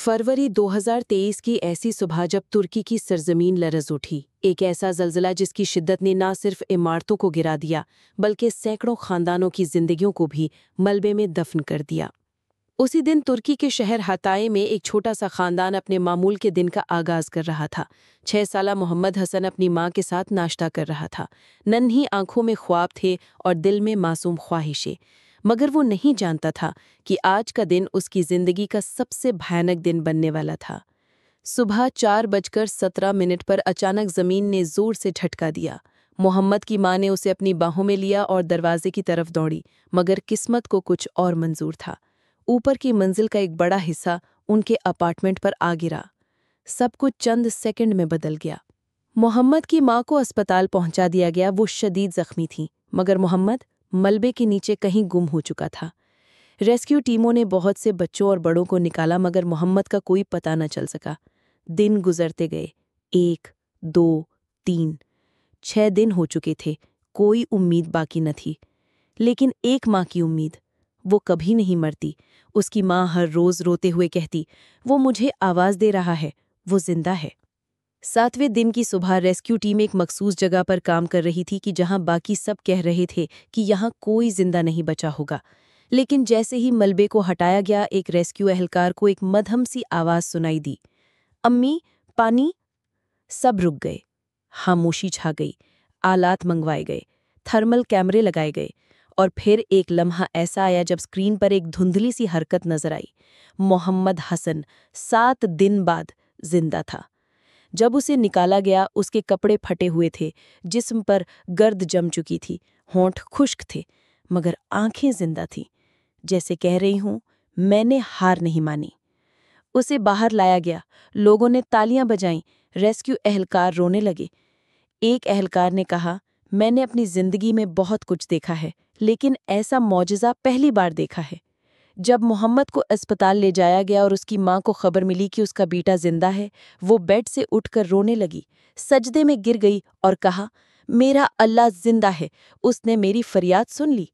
फरवरी 2023 की ऐसी सुबह जब तुर्की की सरजमीन लरज़ उठी। एक ऐसा ज़लज़ला जिसकी शिद्दत ने न सिर्फ इमारतों को गिरा दिया बल्कि सैकड़ों खानदानों की जिंदगियों को भी मलबे में दफन कर दिया। उसी दिन तुर्की के शहर हताए में एक छोटा सा खानदान अपने मामूल के दिन का आगाज कर रहा था। 6 साला मोहम्मद हसन अपनी माँ के साथ नाश्ता कर रहा था। नन्ही आंखों में ख्वाब थे और दिल में मासूम ख्वाहिशें, मगर वो नहीं जानता था कि आज का दिन उसकी जिंदगी का सबसे भयानक दिन बनने वाला था। सुबह 4:17 पर अचानक जमीन ने जोर से झटका दिया। मोहम्मद की माँ ने उसे अपनी बाहों में लिया और दरवाजे की तरफ दौड़ी, मगर किस्मत को कुछ और मंजूर था। ऊपर की मंजिल का एक बड़ा हिस्सा उनके अपार्टमेंट पर आ गिरा। सब कुछ चंद सेकंड में बदल गया। मोहम्मद की माँ को अस्पताल पहुंचा दिया गया। वो शदीद जख्मी थी, मगर मोहम्मद मलबे के नीचे कहीं गुम हो चुका था। रेस्क्यू टीमों ने बहुत से बच्चों और बड़ों को निकाला, मगर मोहम्मद का कोई पता न चल सका। दिन गुजरते गए। 1, 2, 3, 6 दिन हो चुके थे। कोई उम्मीद बाकी न थी, लेकिन एक माँ की उम्मीद, वो कभी नहीं मरती। उसकी माँ हर रोज रोते हुए कहती, वो मुझे आवाज दे रहा है, वो जिंदा है। 7वें दिन की सुबह रेस्क्यू टीम एक मखसूस जगह पर काम कर रही थी कि जहां बाकी सब कह रहे थे कि यहाँ कोई जिंदा नहीं बचा होगा। लेकिन जैसे ही मलबे को हटाया गया, एक रेस्क्यू एहलकार को एक मध्यम सी आवाज सुनाई दी, अम्मी, पानी। सब रुक गए। खामोशी छा गई। आलात मंगवाए गए, थर्मल कैमरे लगाए गए, और फिर एक लम्हा ऐसा आया जब स्क्रीन पर एक धुंधली सी हरकत नजर आई। मोहम्मद हसन 7 दिन बाद जिंदा था। जब उसे निकाला गया, उसके कपड़े फटे हुए थे, जिस्म पर गर्द जम चुकी थी, होंठ खुश्क थे, मगर आंखें जिंदा थीं, जैसे कह रही हूं, मैंने हार नहीं मानी। उसे बाहर लाया गया। लोगों ने तालियां बजाईं। रेस्क्यू एहलकार रोने लगे। एक एहलकार ने कहा, मैंने अपनी जिंदगी में बहुत कुछ देखा है, लेकिन ऐसा मौजज़ा पहली बार देखा है। जब मोहम्मद को अस्पताल ले जाया गया और उसकी माँ को खबर मिली कि उसका बेटा जिंदा है, वो बेड से उठकर रोने लगी, सजदे में गिर गई और कहा, मेरा अल्लाह जिंदा है, उसने मेरी फरियाद सुन ली।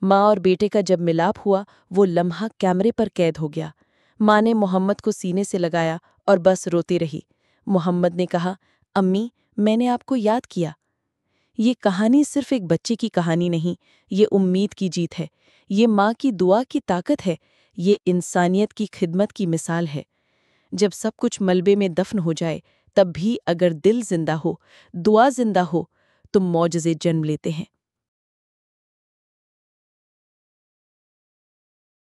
माँ और बेटे का जब मिलाप हुआ, वो लम्हा कैमरे पर कैद हो गया। माँ ने मोहम्मद को सीने से लगाया और बस रोती रही। मोहम्मद ने कहा, अम्मी, मैंने आपको याद किया। ये कहानी सिर्फ एक बच्चे की कहानी नहीं, ये उम्मीद की जीत है, ये माँ की दुआ की ताकत है, ये इंसानियत की खिदमत की मिसाल है। जब सब कुछ मलबे में दफन हो जाए, तब भी अगर दिल जिंदा हो, दुआ जिंदा हो, तो मौजज़े जन्म लेते हैं।